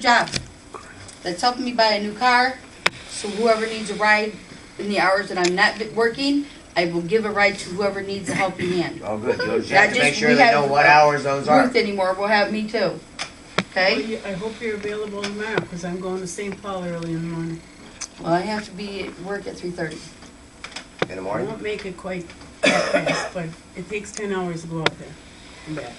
job. That's helping me buy a new car. So whoever needs a ride in the hours that I'm not working, I will give a ride to whoever needs a helping hand. Oh, good. You'll just Not have to make just sure we they have know what hours those are. Ruth anymore. We'll have me too. Okay? Well, I hope you're available tomorrow, because I'm going to St. Paul early in the morning. Well, I have to be at work at 3:30. In the I morning? won't make it quite that fast, but it takes 10 hours to go up there and back.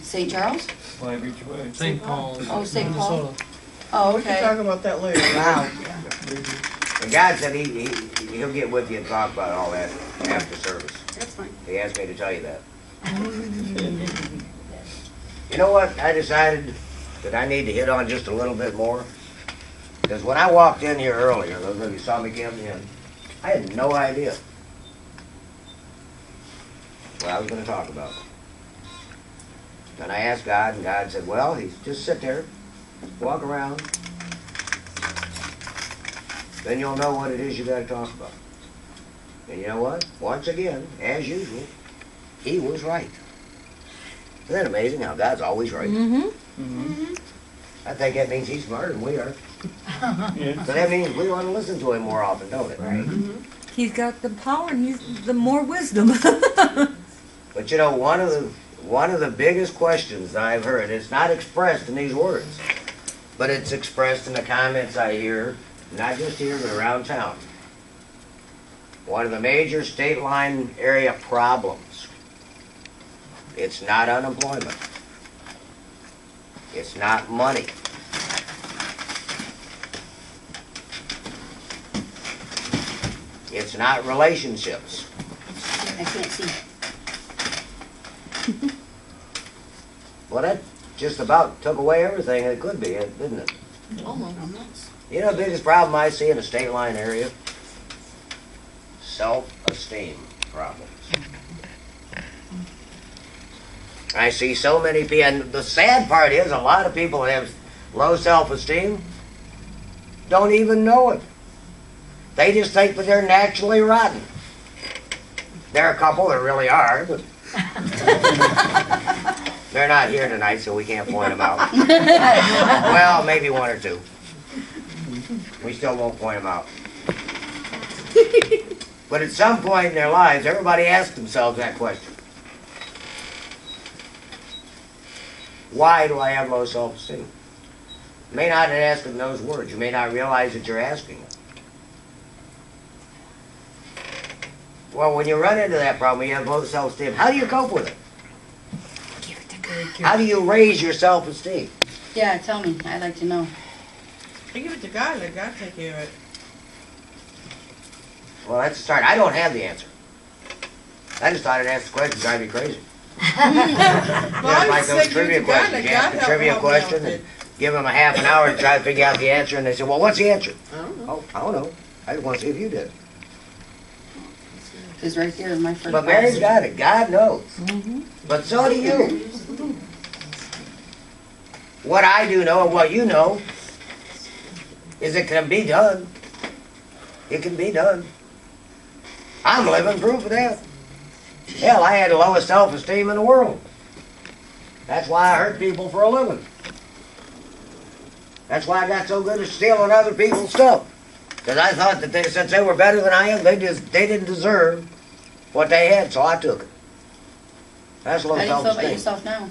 St. Charles? Why reach away? St. Paul. Oh, St. Paul. Minnesota. Oh, We can okay. talk about that later. Wow. And God said he'll get with you and talk about all that after service. That's fine. He asked me to tell you that. You know what? I decided that I need to hit on just a little bit more. Because when I walked in here earlier, those of you saw me coming in, I had no idea what I was going to talk about. And I asked God, and God said, well, he's just sit there, walk around, then you'll know what it is you got to talk about. And you know what? Once again, as usual, he was right. Isn't that amazing how God's always right? I think that means he's smarter than we are. Yeah. So that means we want to listen to him more often, don't it? Right. He's got the power and he's the more wisdom. But you know, one of the biggest questions that I've heard, it's not expressed in these words, but it's expressed in the comments I hear, not just here, but around town. One of the major state line area problems, it's not unemployment. It's not money. It's not relationships. I can't see. Well, that just about took away everything it could be, didn't it? Almost. You know the biggest problem I see in the state line area? Self-esteem problems. I see so many people, and the sad part is a lot of people that have low self-esteem don't even know it. They just think that they're naturally rotten. There are a couple that really are, but they're not here tonight, so we can't point them out. Well, maybe one or two. We still won't point them out. But at some point in their lives, everybody asks themselves that question. Why do I have low self-esteem? You may not ask in those words. You may not realize that you're asking it. Well, when you run into that problem, you have low self-esteem. How do you cope with it? How do you raise your self-esteem? Yeah, tell me. I'd like to know. I give it to God, let God take care of it. Well, that's a start. I don't have the answer. I just thought I'd ask the question to drive you crazy. Well, Just like those trivia questions. You ask a trivia question and give them a half an hour to try to figure out the answer, and they say, well, what's the answer? I don't know. Oh, I don't know. I just want to see if you did. It's right here in my first But Mary's box. got it. God knows. But so do you. What I do know and what you know is it can be done. It can be done. I'm living proof of that. Hell, I had the lowest self-esteem in the world. That's why I hurt people for a living. That's why I got so good at stealing other people's stuff. Because I thought that since they were better than I am, they didn't deserve what they had, so I took it. That's low How do you feel about self-esteem. yourself now?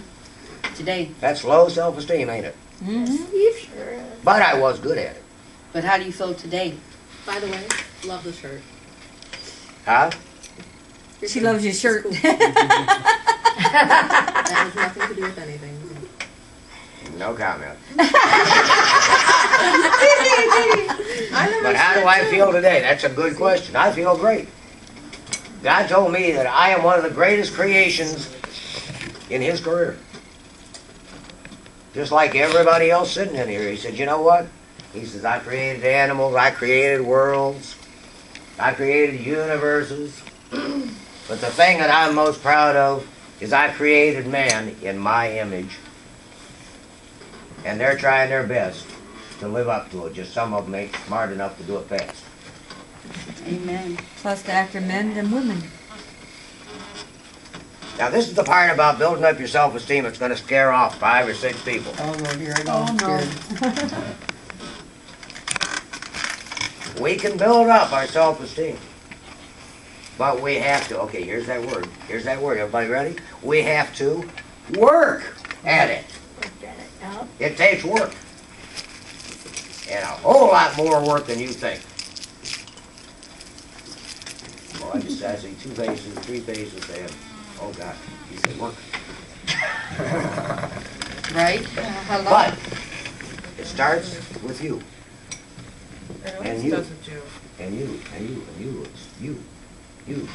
Today. That's low self-esteem, ain't it? You sure? But I was good at it. But how do you feel today? By the way, love the shirt. Huh? She loves your shirt. That has nothing to do with anything. No comment. I never But how do I feel today? That's a good question. I feel great. God told me that I am one of the greatest creations in His career. Just like everybody else sitting in here. He said, you know what? He says, I created animals, I created worlds, I created universes. But the thing that I'm most proud of is I created man in my image. And they're trying their best to live up to it. Just some of them ain't smart enough to do it fast. Amen. Plus the actor men and women. Now, this is the part about building up your self-esteem that's gonna scare off 5 or 6 people. Oh, Lord, here I go. Oh, I'm no. scared. We can build up our self-esteem. But we have to, okay, here's that word. Here's that word. Everybody ready? We have to work at it. It takes work. And a whole lot more work than you think. Well, I see 2 faces, 3 faces saying, oh God, he said work. Right? Hello? But it starts with you. It And always you. does with you. And you, and you, and you. It's you. You.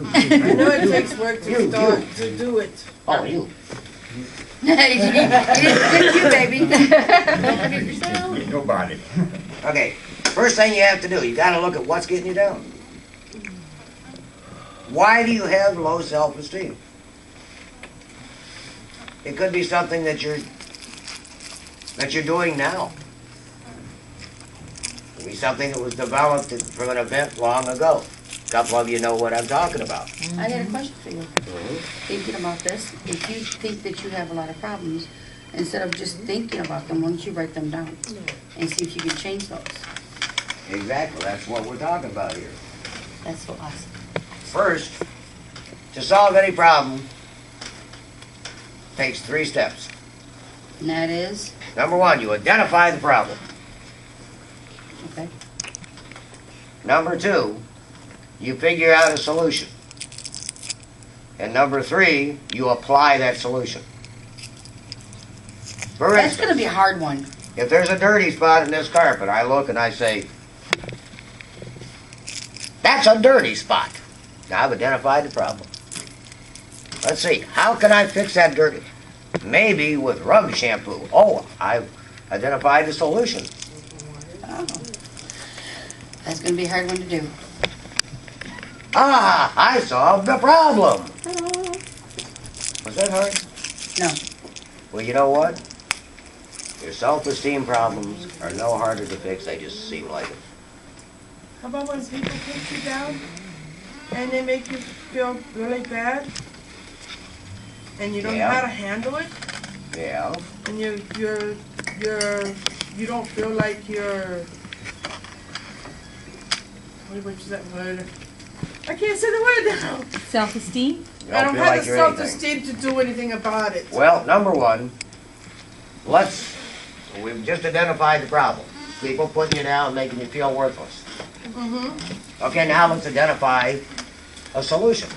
I know it takes work to You. start to do it. Oh, you. You did you, baby. Don't forget yourself. Ain't nobody. Okay, first thing you have to do, you gotta look at what's getting you down. Why do you have low self-esteem? It could be something that you're doing now. It could be something that was developed from an event long ago. A couple of you know what I'm talking about. I got a question for you. Thinking about this, if you think that you have a lot of problems, instead of just thinking about them, why don't you write them down and see if you can change those? Exactly, that's what we're talking about here. That's so awesome. First, to solve any problem, takes 3 steps. And that is, Number 1, you identify the problem. okay, Number 2, you figure out a solution. And number 3, you apply that solution. For that's gonna instance, be a hard one. if there's a dirty spot in this carpet, I look and I say, that's a dirty spot. Now I've identified the problem. Let's see, how can I fix that dirty? Maybe with rug shampoo. Oh, I've identified the solution. Oh. That's gonna be a hard one to do. Ah, I solved the problem. Was that hard? No. Well, you know what? Your self-esteem problems are no harder to fix, they just seem like it. How about when people put you down and they make you feel really bad and you don't know Yeah. how to handle it Yeah. and you don't feel like you're which is that word? I can't say the word now. Self-esteem? You I don't feel have like the you're anything. self-esteem to do anything about it. Well, number 1, we've just identified the problem. People putting you down, making you feel worthless. Mm-hmm. Okay, now let's identify a solution.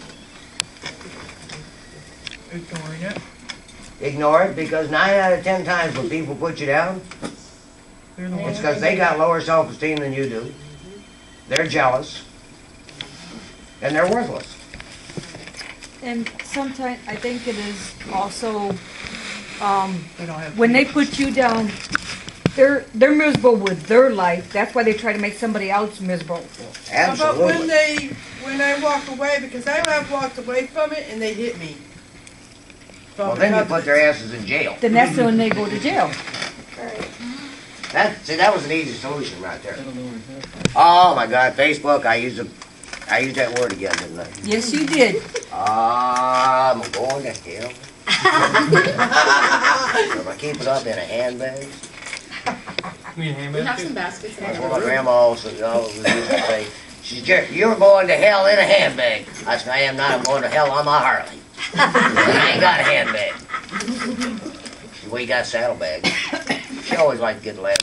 Ignoring it. Ignore it, because 9 out of 10 times when people put you down, it's because they got lower self-esteem than you do. They're jealous. And they're worthless. And sometimes, I think it is also, They don't have when they put you down, they're miserable with their life. That's why they try to make somebody else miserable. How about when Absolutely. when I walk away, because I have walked away from it and they hit me. Well, then you put their asses in jail. Then that's when they go to jail. See, that was an easy solution right there. Oh my God, Facebook, I used that word again, didn't I? Yes, you did. I'm going to hell. If I keep it up in a handbag. We have some baskets in That's the what my room. grandma also used to say. She said, you're going to hell in a handbag. I said, I am not. I'm going to hell on my Harley. I ain't got a handbag. We got saddlebags. She always liked to get the last